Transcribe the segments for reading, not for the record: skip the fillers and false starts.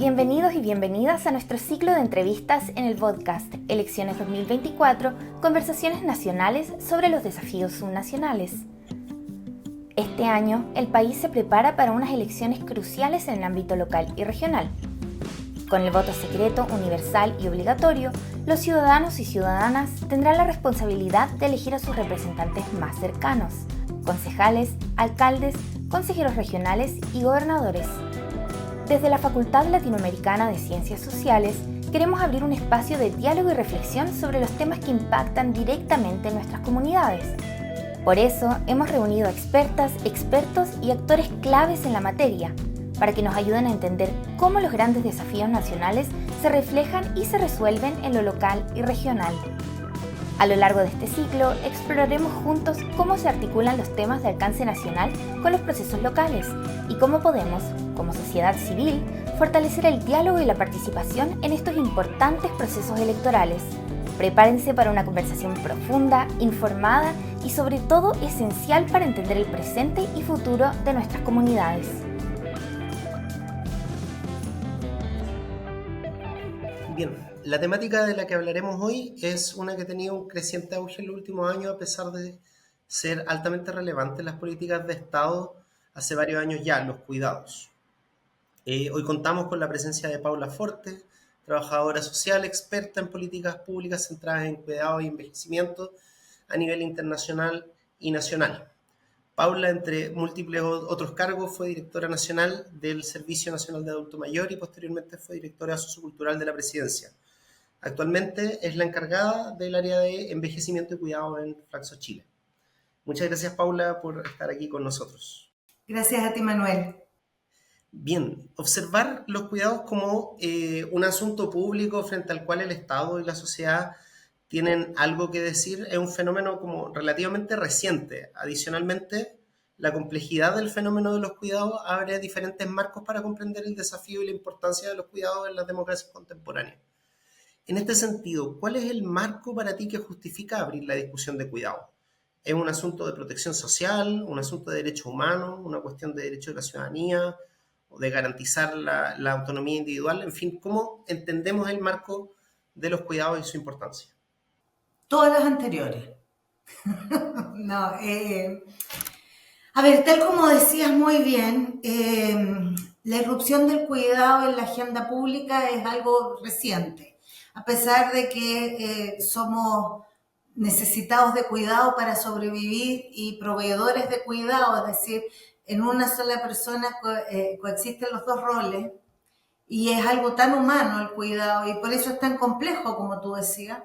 Bienvenidos y bienvenidas a nuestro ciclo de entrevistas en el podcast Elecciones 2024, conversaciones nacionales sobre los desafíos subnacionales. Este año, el país se prepara para unas elecciones cruciales en el ámbito local y regional. Con el voto secreto, universal y obligatorio, los ciudadanos y ciudadanas tendrán la responsabilidad de elegir a sus representantes más cercanos, concejales, alcaldes, consejeros regionales y gobernadores. Desde la Facultad Latinoamericana de Ciencias Sociales, queremos abrir un espacio de diálogo y reflexión sobre los temas que impactan directamente en nuestras comunidades. Por eso, hemos reunido a expertas, expertos y actores claves en la materia, para que nos ayuden a entender cómo los grandes desafíos nacionales se reflejan y se resuelven en lo local y regional. A lo largo de este ciclo, exploraremos juntos cómo se articulan los temas de alcance nacional con los procesos locales y cómo podemos, como sociedad civil, fortalecer el diálogo y la participación en estos importantes procesos electorales. Prepárense para una conversación profunda, informada y sobre todo esencial para entender el presente y futuro de nuestras comunidades. Bien, la temática de la que hablaremos hoy es una que ha tenido un creciente auge en los últimos años a pesar de ser altamente relevante en las políticas de Estado hace varios años ya, los cuidados. Hoy contamos con la presencia de Paula Forte, trabajadora social, experta en políticas públicas centradas en cuidado y envejecimiento a nivel internacional y nacional. Paula, entre múltiples otros cargos, fue directora nacional del Servicio Nacional de Adulto Mayor y posteriormente fue directora sociocultural de la Presidencia. Actualmente es la encargada del área de envejecimiento y cuidado en Flaxo Chile. Muchas gracias, Paula, por estar aquí con nosotros. Gracias a ti, Manuel. Bien, observar los cuidados como un asunto público frente al cual el Estado y la sociedad tienen algo que decir es un fenómeno como relativamente reciente. Adicionalmente, la complejidad del fenómeno de los cuidados abre diferentes marcos para comprender el desafío y la importancia de los cuidados en las democracias contemporáneas. En este sentido, ¿cuál es el marco para ti que justifica abrir la discusión de cuidado? ¿Es un asunto de protección social, un asunto de derechos humanos, una cuestión de derecho de la ciudadanía o de garantizar la autonomía individual? En fin, ¿cómo entendemos el marco de los cuidados y su importancia? Todas las anteriores. A ver, tal como decías muy bien, la irrupción del cuidado en la agenda pública es algo reciente, a pesar de que somos necesitados de cuidado para sobrevivir y proveedores de cuidado, es decir, en una sola persona coexisten los dos roles y es algo tan humano el cuidado y por eso es tan complejo, como tú decías.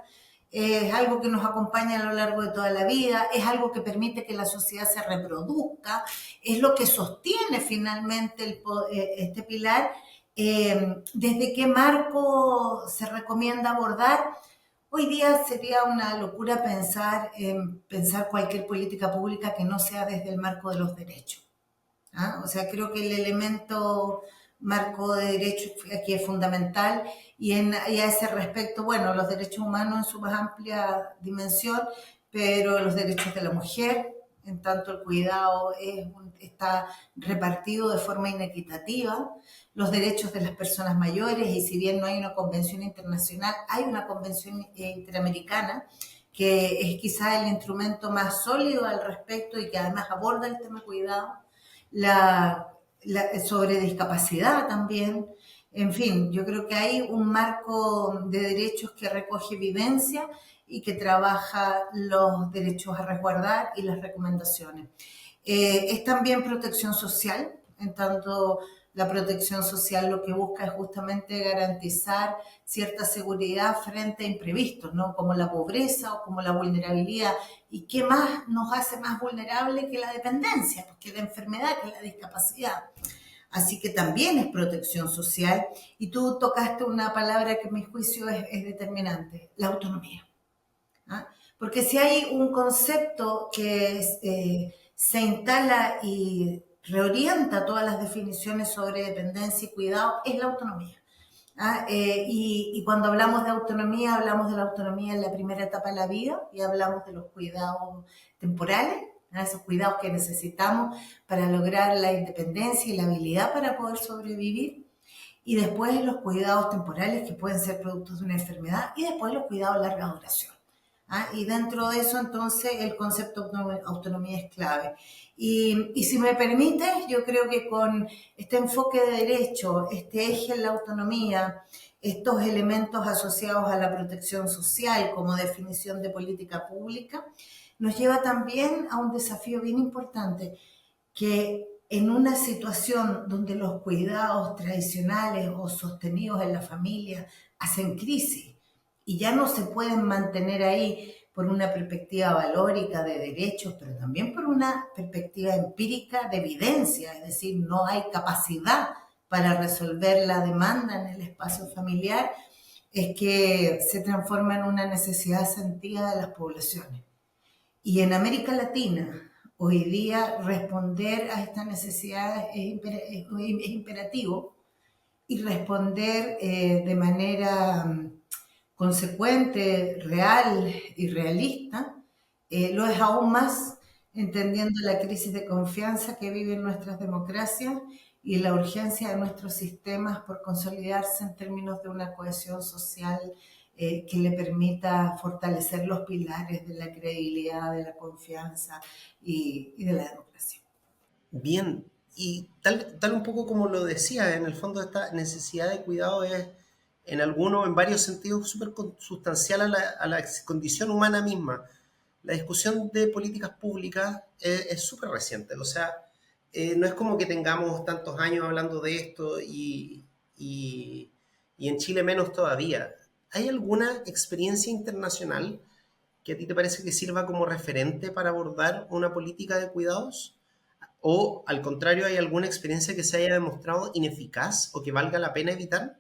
Es algo que nos acompaña a lo largo de toda la vida, es algo que permite que la sociedad se reproduzca, es lo que sostiene finalmente este pilar. ¿Desde qué marco se recomienda abordar? Hoy día sería una locura pensar en pensar cualquier política pública que no sea desde el marco de los derechos. O sea, creo que el elemento marco de derechos aquí es fundamental y a ese respecto, bueno, los derechos humanos en su más amplia dimensión, pero los derechos de la mujer, en tanto el cuidado está repartido de forma inequitativa, los derechos de las personas mayores, y si bien no hay una convención internacional, hay una convención interamericana que es quizá el instrumento más sólido al respecto y que además aborda el tema cuidado, sobre discapacidad también. En fin, yo creo que hay un marco de derechos que recoge vivencia y que trabaja los derechos a resguardar y las recomendaciones. Es también protección social, en tanto la protección social lo que busca es justamente garantizar cierta seguridad frente a imprevistos, ¿no? Como la pobreza o como la vulnerabilidad. ¿Y qué más nos hace más vulnerables que la dependencia? Que la enfermedad, que la discapacidad. Así que también es protección social. Y tú tocaste una palabra que a mi juicio es determinante, la autonomía. ¿Ah? Porque si hay un concepto que se instala y reorienta todas las definiciones sobre dependencia y cuidado, es la autonomía. Y cuando hablamos de autonomía, hablamos de la autonomía en la primera etapa de la vida y hablamos de los cuidados temporales, esos cuidados que necesitamos para lograr la independencia y la habilidad para poder sobrevivir. y después los cuidados temporales que pueden ser productos de una enfermedad y después los cuidados de larga duración. Y dentro de eso, entonces, el concepto de autonomía es clave. Y si me permites, yo creo que con este enfoque de derecho, este eje en la autonomía, estos elementos asociados a la protección social como definición de política pública, nos lleva también a un desafío bien importante, que en una situación donde los cuidados tradicionales o sostenidos en la familia hacen crisis y ya no se pueden mantener ahí por una perspectiva valórica de derechos, pero también por una perspectiva empírica de evidencia, es decir, no hay capacidad para resolver la demanda en el espacio familiar, es que se transforma en una necesidad sentida de las poblaciones. Y en América Latina, hoy día responder a estas necesidades es imperativo, y responder de manera consecuente, real y realista, lo es aún más entendiendo la crisis de confianza que viven nuestras democracias y la urgencia de nuestros sistemas por consolidarse en términos de una cohesión social que le permita fortalecer los pilares de la credibilidad, de la confianza y de la democracia. Bien, y tal un poco como lo decía, en el fondo esta necesidad de cuidado es en varios sentidos súper consustancial a la condición humana misma. La discusión de políticas públicas es súper reciente, o sea, no es como que tengamos tantos años hablando de esto y en Chile menos todavía. ¿Hay alguna experiencia internacional que a ti te parece que sirva como referente para abordar una política de cuidados? ¿O al contrario, hay alguna experiencia que se haya demostrado ineficaz o que valga la pena evitar?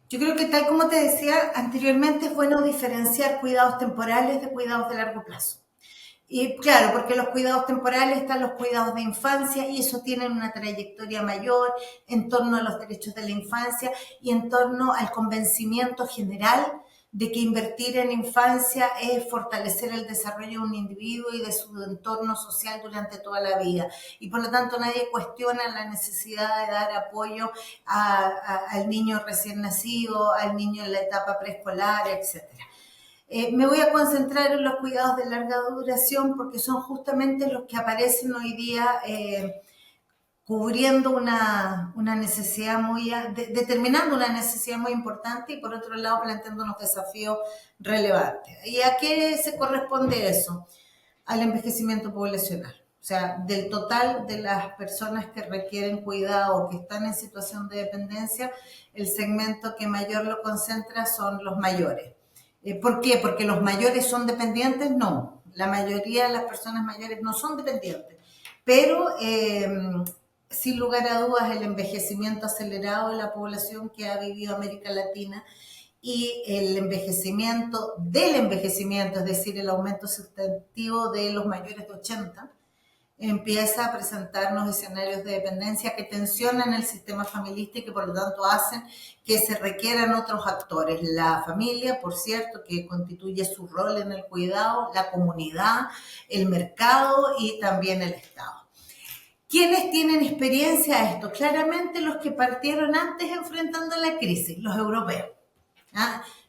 Yo creo que tal como te decía anteriormente, es bueno diferenciar cuidados temporales de cuidados de largo plazo. Y claro, porque los cuidados temporales están los cuidados de infancia y eso tienen una trayectoria mayor en torno a los derechos de la infancia y en torno al convencimiento general de que invertir en infancia es fortalecer el desarrollo de un individuo y de su entorno social durante toda la vida. Y por lo tanto nadie cuestiona la necesidad de dar apoyo al niño recién nacido, al niño en la etapa preescolar, etcétera. Me voy a concentrar en los cuidados de larga duración porque son justamente los que aparecen hoy día cubriendo una necesidad determinando una necesidad muy importante y por otro lado planteando unos desafíos relevantes. ¿Y a qué se corresponde eso? Al envejecimiento poblacional. O sea, del total de las personas que requieren cuidado o que están en situación de dependencia, el segmento que mayor lo concentra son los mayores. ¿Por qué? ¿Porque los mayores son dependientes? No, la mayoría de las personas mayores no son dependientes, pero sin lugar a dudas el envejecimiento acelerado de la población que ha vivido América Latina y el envejecimiento del envejecimiento, es decir, el aumento sustantivo de los mayores de 80, empieza a presentarnos escenarios de dependencia que tensionan el sistema familiar y que por lo tanto hacen que se requieran otros actores. La familia, por cierto, que constituye su rol en el cuidado, la comunidad, el mercado y también el Estado. ¿Quiénes tienen experiencia a esto? Claramente los que partieron antes enfrentando la crisis, los europeos.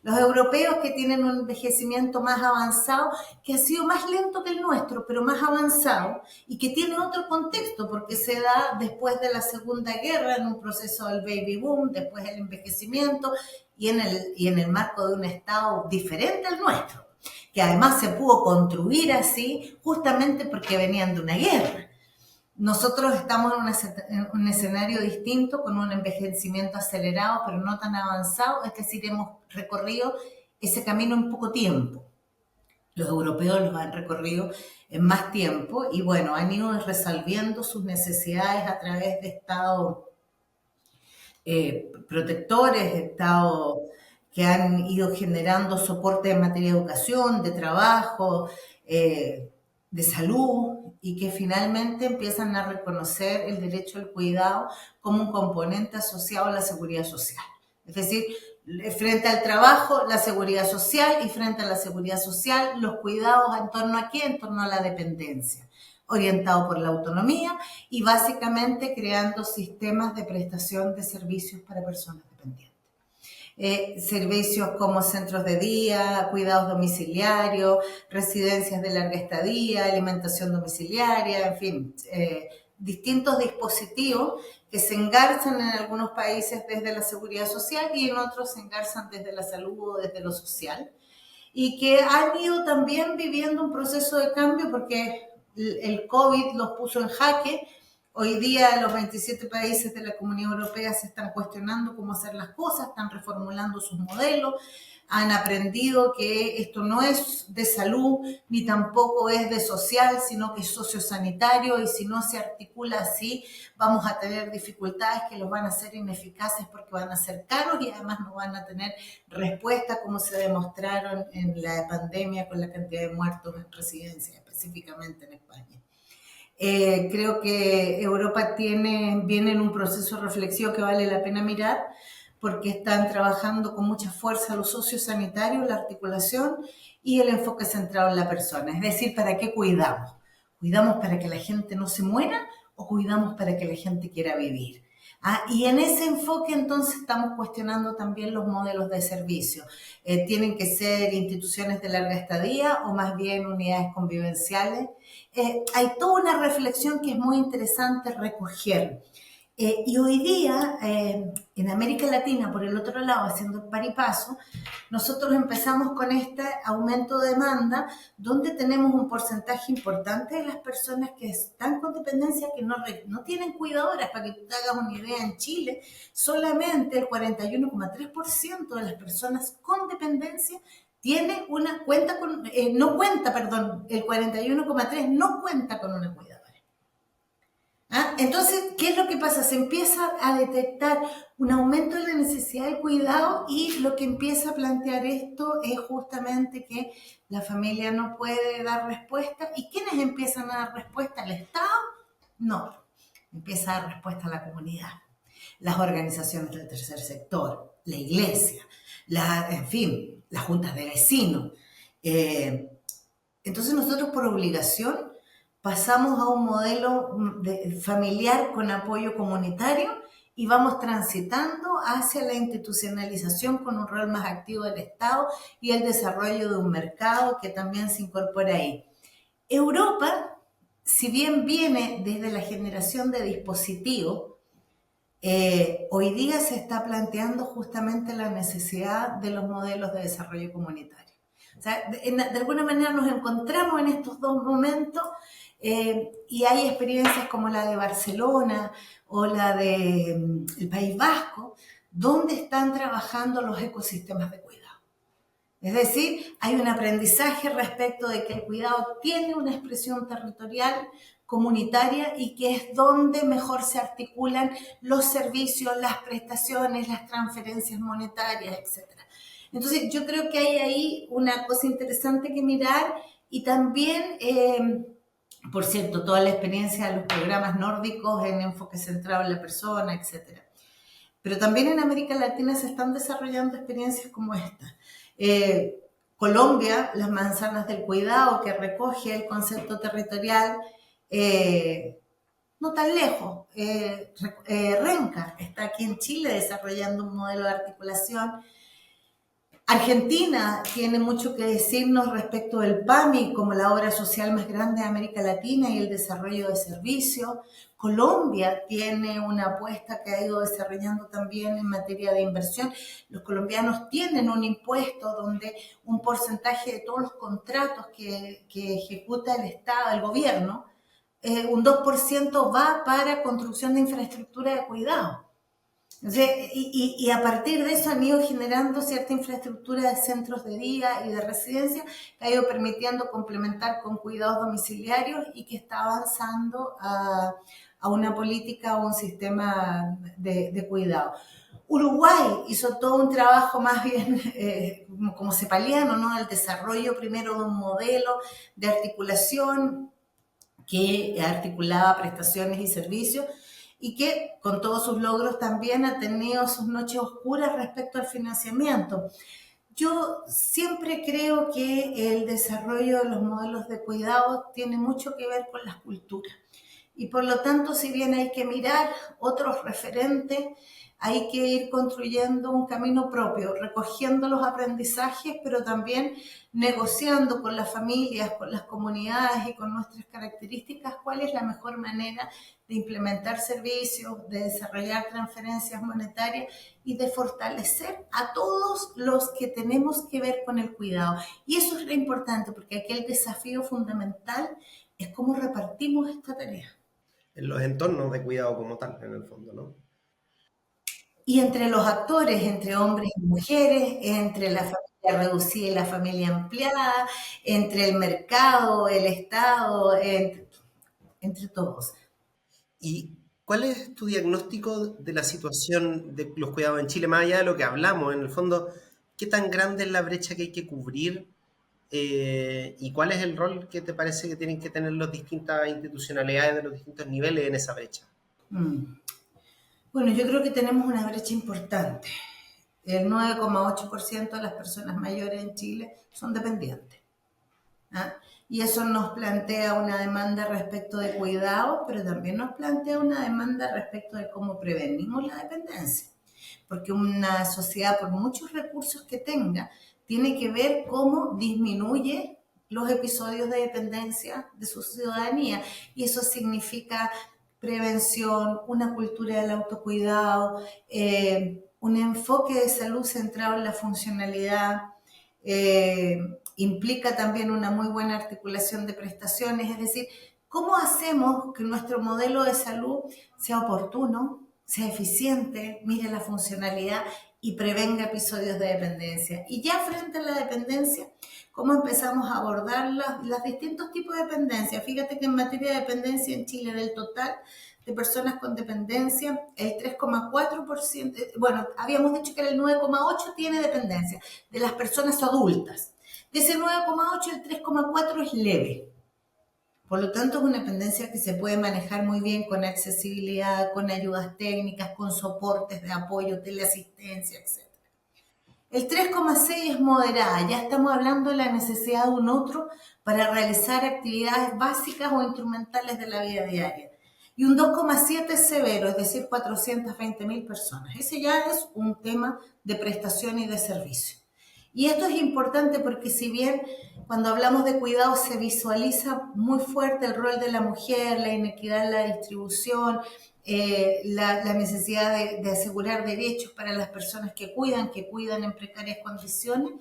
Los europeos que tienen un envejecimiento más avanzado, que ha sido más lento que el nuestro, pero más avanzado y que tiene otro contexto porque se da después de la Segunda Guerra en un proceso del baby boom, después el envejecimiento y en el marco de un Estado diferente al nuestro, que además se pudo construir así justamente porque venían de una guerra. Nosotros estamos en un escenario distinto, con un envejecimiento acelerado, pero no tan avanzado, es decir, hemos recorrido ese camino en poco tiempo. Los europeos los han recorrido en más tiempo y bueno, han ido resolviendo sus necesidades a través de estados protectores, estados que han ido generando soporte en materia de educación, de trabajo, de salud, y que finalmente empiezan a reconocer el derecho al cuidado como un componente asociado a la seguridad social. Es decir, frente al trabajo, la seguridad social, y frente a la seguridad social, los cuidados en torno a qué, en torno a la dependencia. orientado por la autonomía y básicamente creando sistemas de prestación de servicios para personas dependientes. Servicios como centros de día, cuidados domiciliarios, residencias de larga estadía, alimentación domiciliaria, en fin, distintos dispositivos que se engarzan en algunos países desde la seguridad social y en otros se engarzan desde la salud o desde lo social, y que han ido también viviendo un proceso de cambio porque el COVID los puso en jaque. Hoy día los 27 países de la Comunidad Europea se están cuestionando cómo hacer las cosas, están reformulando sus modelos, han aprendido que esto no es de salud ni tampoco es de social, sino que es sociosanitario, y si no se articula así vamos a tener dificultades que los van a hacer ineficaces porque van a ser caros y además no van a tener respuesta como se demostraron en la pandemia con la cantidad de muertos en residencias, específicamente en España. Creo que Europa viene en un proceso reflexivo que vale la pena mirar, porque están trabajando con mucha fuerza los sociosanitarios, la articulación y el enfoque centrado en la persona. Es decir, ¿para qué cuidamos? ¿Cuidamos para que la gente no se muera o cuidamos para que la gente quiera vivir? Y en ese enfoque entonces estamos cuestionando también los modelos de servicio. ¿Tienen que ser instituciones de larga estadía o más bien unidades convivenciales? Hay toda una reflexión que es muy interesante recoger. Y hoy día, en América Latina, por el otro lado, haciendo par y paso, nosotros empezamos con este aumento de demanda, donde tenemos un porcentaje importante de las personas que están con dependencia que no tienen cuidadoras. Para que tú te hagas una idea, en Chile, solamente el 41,3% de las personas con dependencia tiene una cuenta con, el 41,3% no cuenta con una cuidadora. Entonces, ¿qué es lo que pasa? Se empieza a detectar un aumento de la necesidad de cuidado y lo que empieza a plantear esto es justamente que la familia no puede dar respuesta. ¿Y quiénes empiezan a dar respuesta? ¿El Estado? No, empieza a dar respuesta a la comunidad, las organizaciones del tercer sector, la iglesia, en fin, las juntas de vecinos. Entonces nosotros por obligación pasamos a un modelo familiar con apoyo comunitario y vamos transitando hacia la institucionalización con un rol más activo del Estado y el desarrollo de un mercado que también se incorpora ahí. Europa, si bien viene desde la generación de dispositivos, hoy día se está planteando justamente la necesidad de los modelos de desarrollo comunitario. O sea, de alguna manera nos encontramos en estos dos momentos. Y hay experiencias como la de Barcelona o la del País Vasco, donde están trabajando los ecosistemas de cuidado. Es decir, hay un aprendizaje respecto de que el cuidado tiene una expresión territorial, comunitaria, y que es donde mejor se articulan los servicios, las prestaciones, las transferencias monetarias, etc. Entonces, yo creo que hay ahí una cosa interesante que mirar y también... por cierto, toda la experiencia de los programas nórdicos en enfoque centrado en la persona, etc. Pero también en América Latina se están desarrollando experiencias como esta. Colombia, las manzanas del cuidado, que recoge el concepto territorial, no tan lejos. Renca está aquí en Chile desarrollando un modelo de articulación. Argentina tiene mucho que decirnos respecto del PAMI como la obra social más grande de América Latina y el desarrollo de servicios. Colombia tiene una apuesta que ha ido desarrollando también en materia de inversión. Los colombianos tienen un impuesto donde un porcentaje de todos los contratos que ejecuta el Estado, el gobierno, un 2% va para construcción de infraestructura de cuidado. Entonces, y a partir de eso han ido generando cierta infraestructura de centros de día y de residencia que ha ido permitiendo complementar con cuidados domiciliarios y que está avanzando a una política o un sistema de cuidado. Uruguay hizo todo un trabajo más bien como cepaliano, ¿no? El desarrollo primero de un modelo de articulación que articulaba prestaciones y servicios, y que con todos sus logros también ha tenido sus noches oscuras respecto al financiamiento. Yo siempre creo que el desarrollo de los modelos de cuidado tiene mucho que ver con las culturas. Y por lo tanto, si bien hay que mirar otros referentes, hay que ir construyendo un camino propio, recogiendo los aprendizajes, pero también negociando con las familias, con las comunidades y con nuestras características cuál es la mejor manera de implementar servicios, de desarrollar transferencias monetarias y de fortalecer a todos los que tenemos que ver con el cuidado. Y eso es lo importante, porque aquí el desafío fundamental es cómo repartimos esta tarea. En los entornos de cuidado como tal, en el fondo, ¿no? Y entre los actores, entre hombres y mujeres, entre la familia reducida y la familia ampliada, entre el mercado, el Estado, entre todos. ¿Y cuál es tu diagnóstico de la situación de los cuidados en Chile, más allá de lo que hablamos? En el fondo, ¿qué tan grande es la brecha que hay que cubrir? ¿Y cuál es el rol que te parece que tienen que tener las distintas institucionalidades de los distintos niveles en esa brecha? Mm. Bueno, yo creo que tenemos una brecha importante. El 9,8% de las personas mayores en Chile son dependientes. ¿Ah? Y eso nos plantea una demanda respecto de cuidado, pero también nos plantea una demanda respecto de cómo prevenimos la dependencia. Porque una sociedad, por muchos recursos que tenga, tiene que ver cómo disminuye los episodios de dependencia de su ciudadanía. Y eso significa prevención, una cultura del autocuidado, un enfoque de salud centrado en la funcionalidad, implica también una muy buena articulación de prestaciones, es decir, ¿cómo hacemos que nuestro modelo de salud sea oportuno, sea eficiente, mire la funcionalidad y prevenga episodios de dependencia? Y ya frente a la dependencia, ¿cómo empezamos a abordar los distintos tipos de dependencia? Fíjate que en materia de dependencia en Chile, del total de personas con dependencia, el 3,4%, bueno, habíamos dicho que el 9,8% tiene dependencia de las personas adultas. De ese 9,8, el 3,4 es leve. Por lo tanto, es una dependencia que se puede manejar muy bien con accesibilidad, con ayudas técnicas, con soportes de apoyo, teleasistencia, etc. El 3,6 es moderada, ya estamos hablando de la necesidad de un otro para realizar actividades básicas o instrumentales de la vida diaria. Y un 2,7 es severo, es decir, 420.000 personas. Ese ya es un tema de prestación y de servicio. Y esto es importante porque si bien cuando hablamos de cuidado se visualiza muy fuerte el rol de la mujer, la inequidad en la distribución, la necesidad de asegurar derechos para las personas que cuidan en precarias condiciones,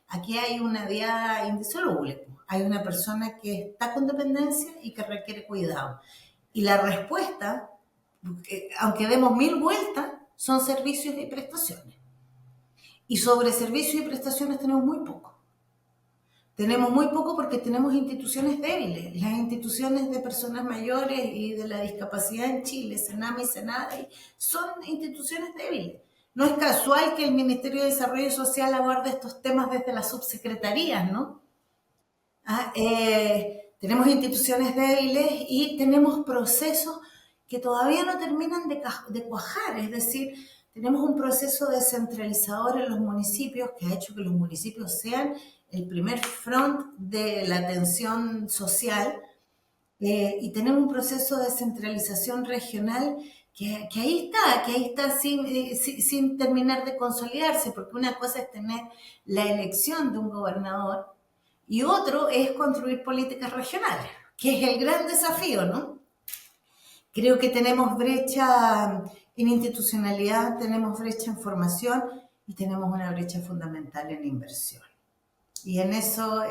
aquí hay una diada indisoluble. Hay una persona que está con dependencia y que requiere cuidado. Y la respuesta, aunque demos 1000 vueltas, son servicios y prestaciones. Y sobre servicios y prestaciones tenemos muy poco. Tenemos muy poco porque tenemos instituciones débiles. Las instituciones de personas mayores y de la discapacidad en Chile, SENAMI y SENADE, son instituciones débiles. No es casual que el Ministerio de Desarrollo Social aborde estos temas desde las subsecretarías, ¿no? Tenemos instituciones débiles y tenemos procesos que todavía no terminan de cuajar, es decir, tenemos un proceso descentralizador en los municipios que ha hecho que los municipios sean el primer front de la atención social, y tenemos un proceso de descentralización regional que ahí está sin terminar de consolidarse, porque una cosa es tener la elección de un gobernador y otro es construir políticas regionales, que es el gran desafío, ¿no? Creo que tenemos brecha en institucionalidad, tenemos brecha en formación y tenemos una brecha fundamental en inversión. Y en eso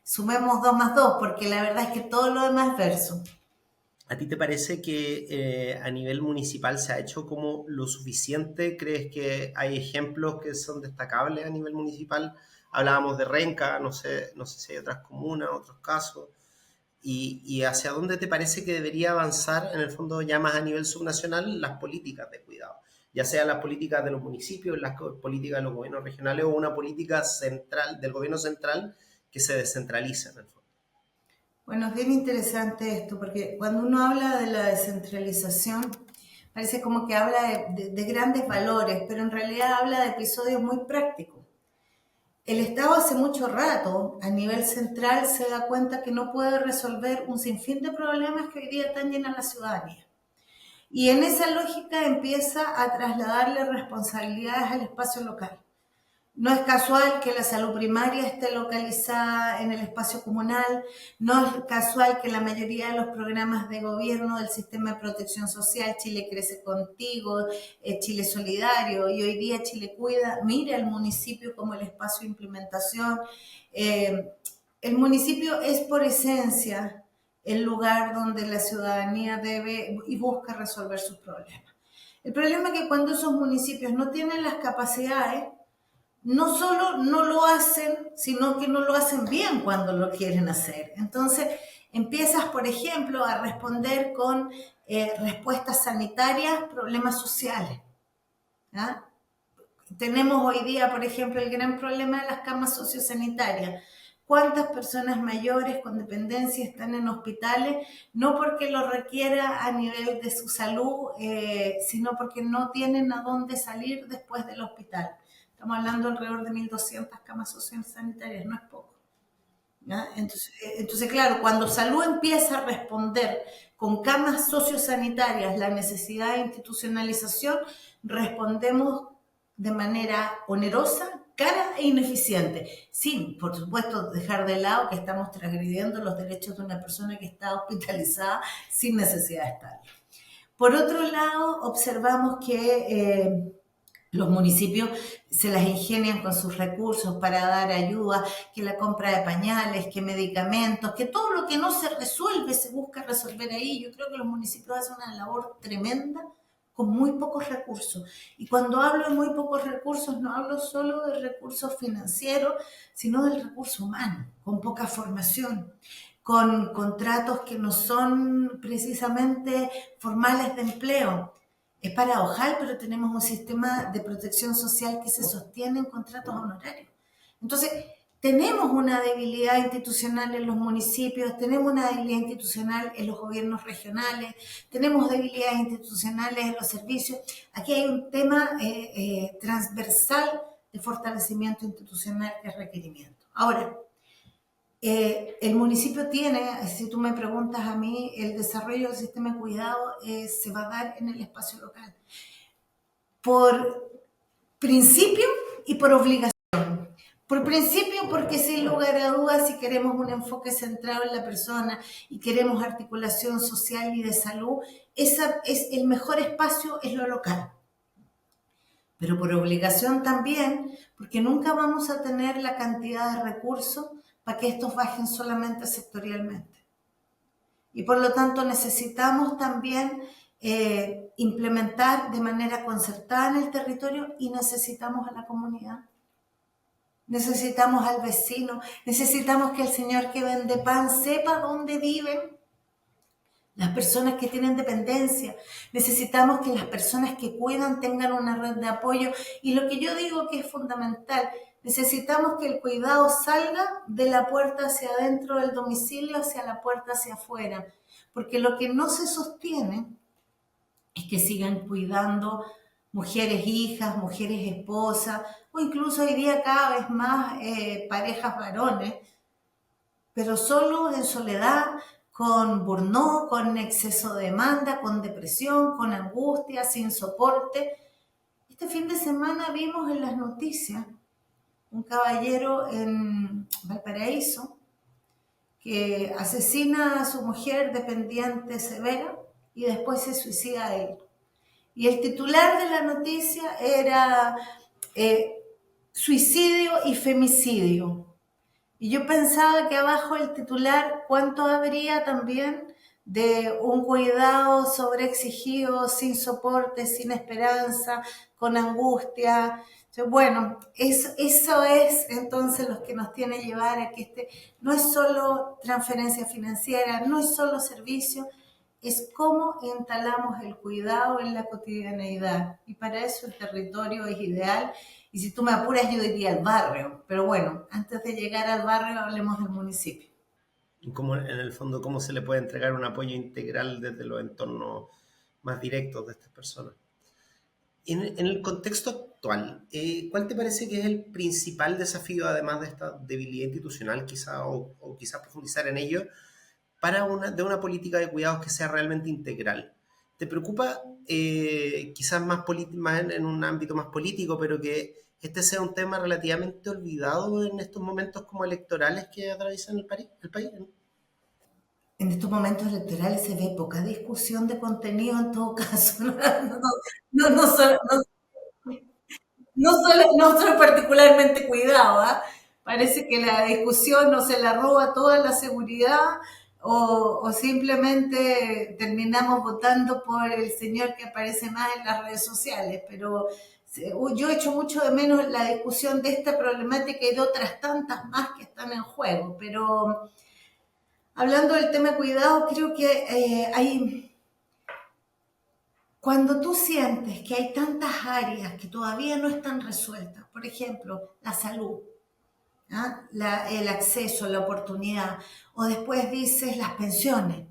sumemos 2 más 2, porque la verdad es que todo lo demás es verso. ¿A ti te parece que a nivel municipal se ha hecho como lo suficiente? ¿Crees que hay ejemplos que son destacables a nivel municipal? Hablábamos de Renca, no sé si hay otras comunas, otros casos. ¿Y hacia dónde te parece que debería avanzar, en el fondo, ya más a nivel subnacional, las políticas de cuidado? Ya sea las políticas de los municipios, las políticas de los gobiernos regionales o una política central del gobierno central que se descentralice en el fondo. Bueno, es bien interesante esto, porque cuando uno habla de la descentralización, parece como que habla de grandes valores, pero en realidad habla de episodios muy prácticos. el Estado hace mucho rato, a nivel central, se da cuenta que no puede resolver un sinfín de problemas que hoy día están llenas la ciudadanía. Y en esa lógica empieza a trasladarle responsabilidades al espacio local. No es casual que la salud primaria esté localizada en el espacio comunal, no es casual que la mayoría de los programas de gobierno del sistema de protección social, Chile Crece Contigo, Chile Solidario y hoy día Chile Cuida, mire al municipio como el espacio de implementación. Eh, el municipio es por esencia el lugar donde la ciudadanía debe y busca resolver sus problemas. El problema es que cuando esos municipios no tienen las capacidades, no solo no lo hacen, sino que no lo hacen bien cuando lo quieren hacer. Entonces, empiezas, por ejemplo, a responder con respuestas sanitarias, problemas sociales. ¿Ya? Tenemos hoy día, por ejemplo, el gran problema de las camas sociosanitarias. ¿Cuántas personas mayores con dependencia están en hospitales? No porque lo requiera a nivel de su salud, sino porque no tienen a dónde salir después del hospital. Estamos hablando alrededor de 1.200 camas sociosanitarias, no es poco. ¿Ya? Entonces, claro, cuando salud empieza a responder con camas sociosanitarias la necesidad de institucionalización, respondemos de manera onerosa, cara e ineficiente, sin, por supuesto, dejar de lado que estamos transgrediendo los derechos de una persona que está hospitalizada sin necesidad de estar. Por otro lado, observamos que los municipios se las ingenian con sus recursos para dar ayuda, que la compra de pañales, que medicamentos, que todo lo que no se resuelve se busca resolver ahí. Yo creo que los municipios hacen una labor tremenda con muy pocos recursos. Y cuando hablo de muy pocos recursos, no hablo solo de recursos financieros, sino del recurso humano, con poca formación, con contratos que no son precisamente formales de empleo. Es paradojal, pero tenemos un sistema de protección social que se sostiene en contratos honorarios. Entonces, tenemos una debilidad institucional en los municipios, tenemos una debilidad institucional en los gobiernos regionales, tenemos debilidades institucionales en los servicios. Aquí hay un tema transversal de fortalecimiento institucional que es requerimiento. Ahora, el municipio tiene, si tú me preguntas a mí, el desarrollo del sistema de cuidado se va a dar en el espacio local. Por principio y por obligación. Por principio, porque sin lugar a dudas, si queremos un enfoque centrado en la persona y queremos articulación social y de salud, el mejor espacio es lo local. Pero por obligación también, porque nunca vamos a tener la cantidad de recursos para que estos bajen solamente sectorialmente. Y por lo tanto necesitamos también implementar de manera concertada en el territorio y necesitamos a la comunidad. Necesitamos al vecino, necesitamos que el señor que vende pan sepa dónde viven las personas que tienen dependencia. Necesitamos que las personas que cuidan tengan una red de apoyo. Y lo que yo digo que es fundamental, necesitamos que el cuidado salga de la puerta hacia adentro del domicilio, hacia la puerta hacia afuera. Porque lo que no se sostiene es que sigan cuidando mujeres hijas, mujeres esposas, o incluso hoy día cada vez más parejas varones, pero solo en soledad, con burnout, con exceso de demanda, con depresión, con angustia, sin soporte. Este fin de semana vimos en las noticias un caballero en Valparaíso que asesina a su mujer dependiente severa y después se suicida a él. Y el titular de la noticia era suicidio y femicidio. Y yo pensaba que abajo el titular, ¿cuánto habría también de un cuidado sobreexigido, sin soporte, sin esperanza, con angustia? Bueno, eso es entonces lo que nos tiene que llevar a que no es solo transferencia financiera, no es solo servicio, es cómo instalamos el cuidado en la cotidianeidad. Y para eso el territorio es ideal. Y si tú me apuras, yo diría el barrio. Pero bueno, antes de llegar al barrio, hablemos del municipio. Y cómo, en el fondo, cómo se le puede entregar un apoyo integral desde los entornos más directos de estas personas. En el contexto actual, ¿cuál te parece que es el principal desafío, además de esta debilidad institucional, quizá, o quizás profundizar en ello, de una política de cuidados que sea realmente integral? ¿Te preocupa quizás más en un ámbito más político, pero que este sea un tema relativamente olvidado en estos momentos como electorales que atraviesan el país? En estos momentos electorales se ve poca discusión de contenido en todo caso. No soy particularmente cuidado, ¿ah? Parece que la discusión no se la roba toda la seguridad o simplemente terminamos votando por el señor que aparece más en las redes sociales, pero yo echo mucho de menos la discusión de esta problemática y de otras tantas más que están en juego, pero hablando del tema de cuidado, creo que cuando tú sientes que hay tantas áreas que todavía no están resueltas, por ejemplo, la salud, ¿ah? El acceso, la oportunidad, o después dices las pensiones.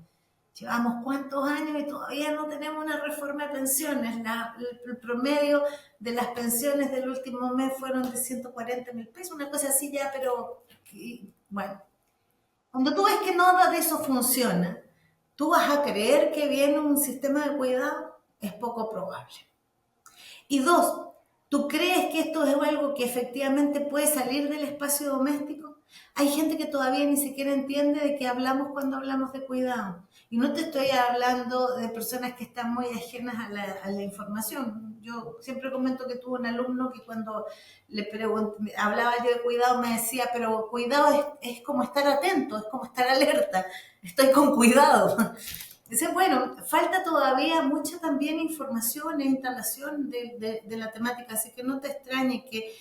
Llevamos cuántos años y todavía no tenemos una reforma de pensiones. El promedio de las pensiones del último mes fueron de 140.000 pesos, una cosa así ya, pero bueno. Cuando tú ves que nada de eso funciona, ¿tú vas a creer que viene un sistema de cuidado? Es poco probable. Y dos, ¿tú crees que esto es algo que efectivamente puede salir del espacio doméstico? Hay gente que todavía ni siquiera entiende de qué hablamos cuando hablamos de cuidado. Y no te estoy hablando de personas que están muy ajenas a la información. Yo siempre comento que tuve un alumno que cuando hablaba yo de cuidado me decía, pero cuidado es como estar atento, es como estar alerta. Estoy con cuidado. Dice, bueno, falta todavía mucha también información e instalación de la temática, así que no te extrañe que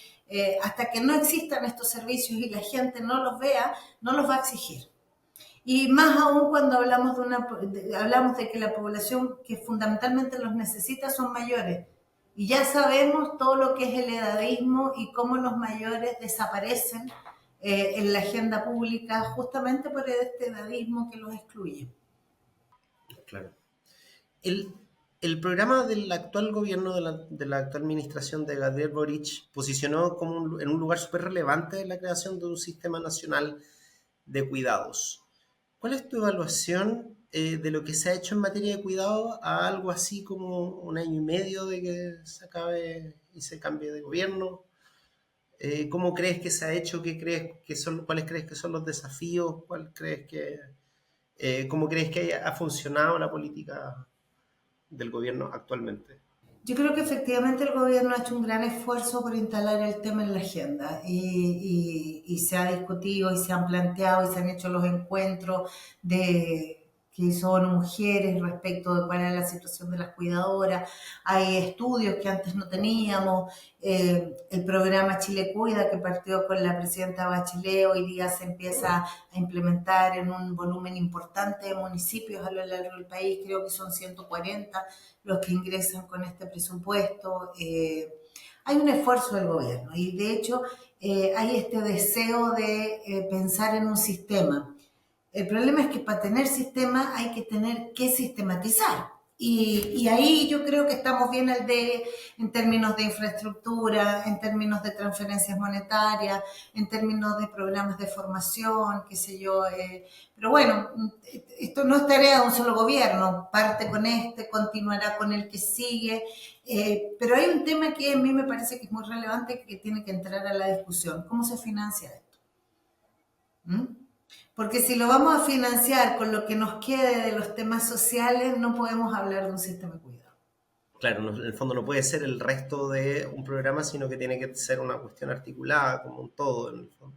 hasta que no existan estos servicios y la gente no los vea, no los va a exigir. Y más aún cuando hablamos de que la población que fundamentalmente los necesita son mayores. Y ya sabemos todo lo que es el edadismo y cómo los mayores desaparecen en la agenda pública justamente por este edadismo que los excluye. Claro. El, el programa del actual gobierno, de la actual administración de Gabriel Boric, posicionó en un lugar súper relevante la creación de un sistema nacional de cuidados. ¿Cuál es tu evaluación de lo que se ha hecho en materia de cuidado a algo así como un año y medio de que se acabe y se cambie de gobierno? ¿Cómo crees que se ha hecho? ¿Cuáles crees que son los desafíos? ¿Cómo crees que ha funcionado la política del gobierno actualmente? Yo creo que efectivamente el gobierno ha hecho un gran esfuerzo por instalar el tema en la agenda y se ha discutido y se han planteado y se han hecho los encuentros de que son mujeres respecto de cuál es la situación de las cuidadoras. Hay estudios que antes no teníamos. El programa Chile Cuida, que partió con la presidenta Bachelet, hoy día se empieza a implementar en un volumen importante de municipios a lo largo del país. Creo que son 140 los que ingresan con este presupuesto. Hay un esfuerzo del gobierno y de hecho hay este deseo de pensar en un sistema. El problema es que para tener sistema hay que tener que sistematizar. Y ahí yo creo que estamos bien en términos de infraestructura, en términos de transferencias monetarias, en términos de programas de formación, qué sé yo. Pero bueno, esto no es tarea de un solo gobierno, parte con este, continuará con el que sigue. Pero hay un tema que a mí me parece que es muy relevante que tiene que entrar a la discusión. ¿Cómo se financia esto? ¿Mm? Porque si lo vamos a financiar con lo que nos quede de los temas sociales, no podemos hablar de un sistema de cuidado. Claro, en el fondo no puede ser el resto de un programa, sino que tiene que ser una cuestión articulada como un todo, en el fondo.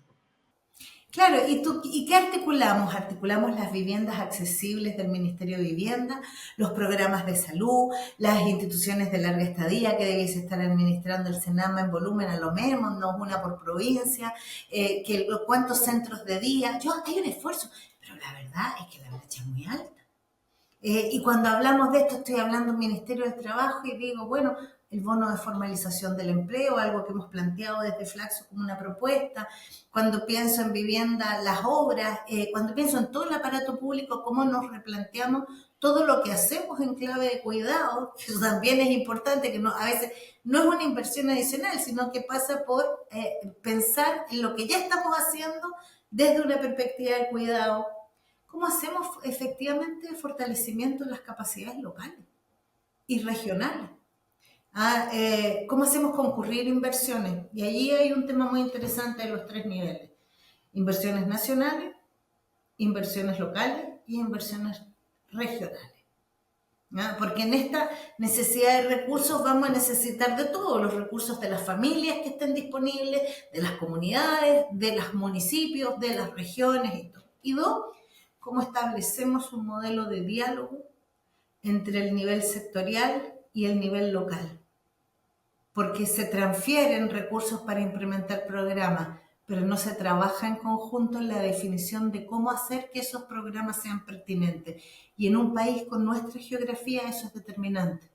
Claro, ¿y qué articulamos? Articulamos las viviendas accesibles del Ministerio de Vivienda, los programas de salud, las instituciones de larga estadía que debiese estar administrando el Senama en volumen a lo menos, no una por provincia, cuántos centros de día. Hay un esfuerzo, pero la verdad es que la brecha es muy alta. Y cuando hablamos de esto, estoy hablando del Ministerio del Trabajo y digo, bueno, el bono de formalización del empleo, algo que hemos planteado desde Flaxo como una propuesta. Cuando pienso en vivienda, las obras, cuando pienso en todo el aparato público, cómo nos replanteamos todo lo que hacemos en clave de cuidado, que también es importante, que no, a veces no es una inversión adicional, sino que pasa por pensar en lo que ya estamos haciendo desde una perspectiva de cuidado. ¿Cómo hacemos efectivamente el fortalecimiento de las capacidades locales y regionales? ¿Cómo hacemos concurrir inversiones? Y allí hay un tema muy interesante de los 3 niveles. Inversiones nacionales, inversiones locales y inversiones regionales. Porque en esta necesidad de recursos vamos a necesitar de todos los recursos de las familias que estén disponibles, de las comunidades, de los municipios, de las regiones y todo. Y dos, cómo establecemos un modelo de diálogo entre el nivel sectorial y el nivel local. Porque se transfieren recursos para implementar programas, pero no se trabaja en conjunto en la definición de cómo hacer que esos programas sean pertinentes. Y en un país con nuestra geografía eso es determinante.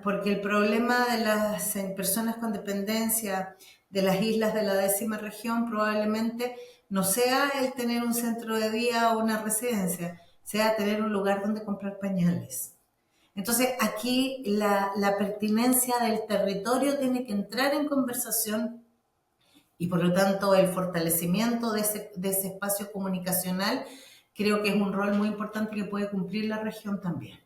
Porque el problema de las personas con dependencia de las islas de la 10ª región probablemente no sea el tener un centro de día o una residencia, sea tener un lugar donde comprar pañales. Entonces aquí la pertinencia del territorio tiene que entrar en conversación y por lo tanto el fortalecimiento de ese espacio comunicacional creo que es un rol muy importante que puede cumplir la región también.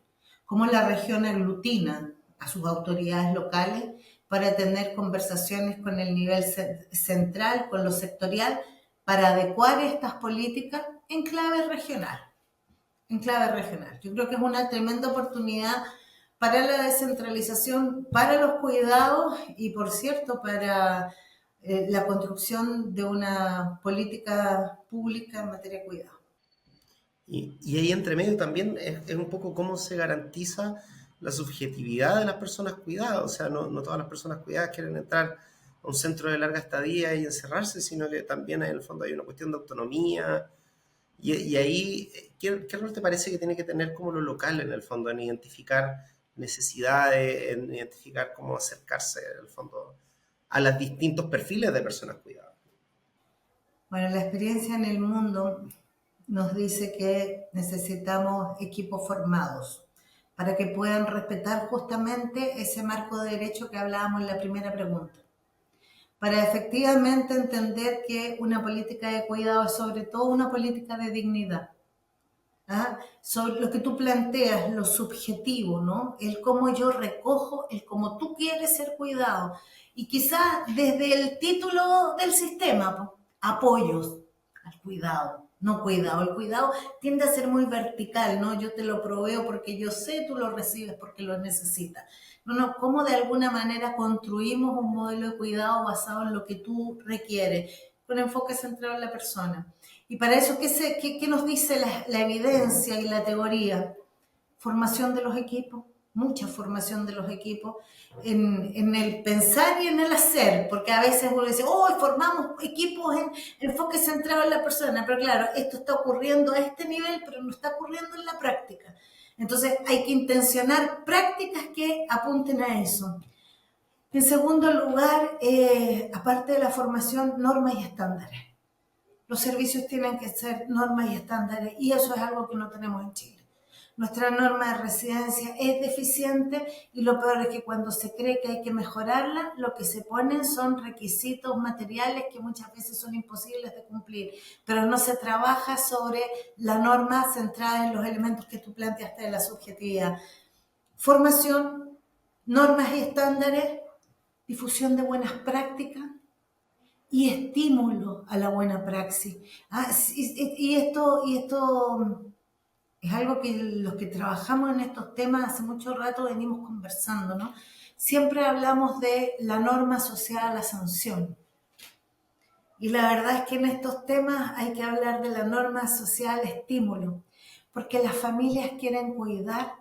Cómo la región aglutina a sus autoridades locales para tener conversaciones con el nivel central, con lo sectorial, para adecuar estas políticas en clave regional. En clave regional. Yo creo que es una tremenda oportunidad para la descentralización, para los cuidados y, por cierto, para la construcción de una política pública en materia de cuidado. Y ahí entre medio también es un poco cómo se garantiza la subjetividad de las personas cuidadas. O sea, no todas las personas cuidadas quieren entrar a un centro de larga estadía y encerrarse, sino que también en el fondo hay una cuestión de autonomía. Y ahí, ¿qué rol te parece que tiene que tener como lo local en el fondo, en identificar necesidades, en identificar cómo acercarse en el fondo a los distintos perfiles de personas cuidadas? Bueno, la experiencia en el mundo nos dice que necesitamos equipos formados para que puedan respetar justamente ese marco de derecho que hablábamos en la primera pregunta. Para efectivamente entender que una política de cuidado es sobre todo una política de dignidad. Sobre lo que tú planteas, lo subjetivo, ¿no? El cómo yo recojo, el cómo tú quieres ser cuidado. Y quizás desde el título del sistema, apoyos al cuidado, no cuidado. El cuidado tiende a ser muy vertical, ¿no? Yo te lo proveo porque yo sé, tú lo recibes porque lo necesitas. No, cómo de alguna manera construimos un modelo de cuidado basado en lo que tú requieres, con enfoque centrado en la persona. Y para eso, ¿qué nos dice la evidencia y la teoría? Formación de los equipos, mucha formación de los equipos, en el pensar y en el hacer, porque a veces uno dice, formamos equipos en enfoque centrado en la persona, pero claro, esto está ocurriendo a este nivel, pero no está ocurriendo en la práctica. Entonces hay que intencionar prácticas que apunten a eso. En segundo lugar, aparte de la formación, normas y estándares. Los servicios tienen que ser normas y estándares y eso es algo que no tenemos en Chile. Nuestra norma de residencia es deficiente y lo peor es que cuando se cree que hay que mejorarla, lo que se ponen son requisitos materiales que muchas veces son imposibles de cumplir, pero no se trabaja sobre la norma centrada en los elementos que tú planteaste de la subjetividad. Formación, normas y estándares, difusión de buenas prácticas, y estímulo a la buena praxis. Y esto es algo que los que trabajamos en estos temas hace mucho rato venimos conversando, ¿no? Siempre hablamos de la norma asociada a la sanción. Y la verdad es que en estos temas hay que hablar de la norma asociada al estímulo, porque las familias quieren cuidar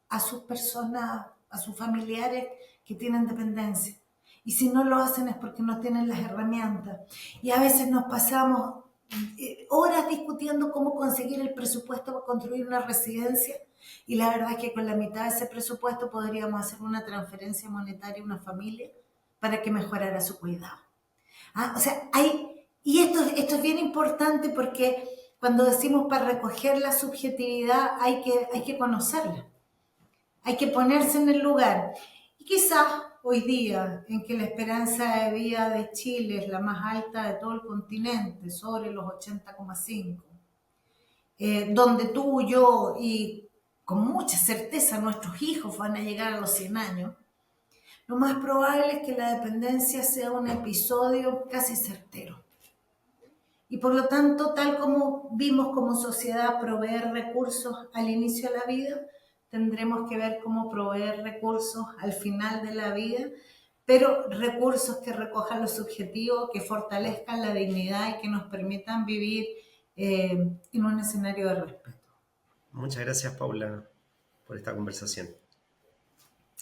a sus personas, a sus familiares que tienen dependencia. Y si no lo hacen es porque no tienen las herramientas. Y a veces nos pasamos horas discutiendo cómo conseguir el presupuesto para construir una residencia, y la verdad es que con la mitad de ese presupuesto podríamos hacer una transferencia monetaria a una familia para que mejorara su cuidado. O sea, y esto es bien importante porque cuando decimos para recoger la subjetividad hay que conocerla, hay que ponerse en el lugar. Y quizás hoy día, en que la esperanza de vida de Chile es la más alta de todo el continente, sobre los 80,5, donde tú, yo y con mucha certeza nuestros hijos van a llegar a los 100 años, lo más probable es que la dependencia sea un episodio casi certero. Y por lo tanto, tal como vimos como sociedad proveer recursos al inicio de la vida, tendremos que ver cómo proveer recursos al final de la vida, pero recursos que recojan lo subjetivo, que fortalezcan la dignidad y que nos permitan vivir en un escenario de respeto. Muchas gracias, Paula, por esta conversación.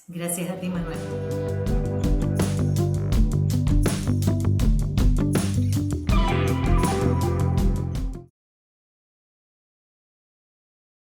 Gracias a ti, Manuel.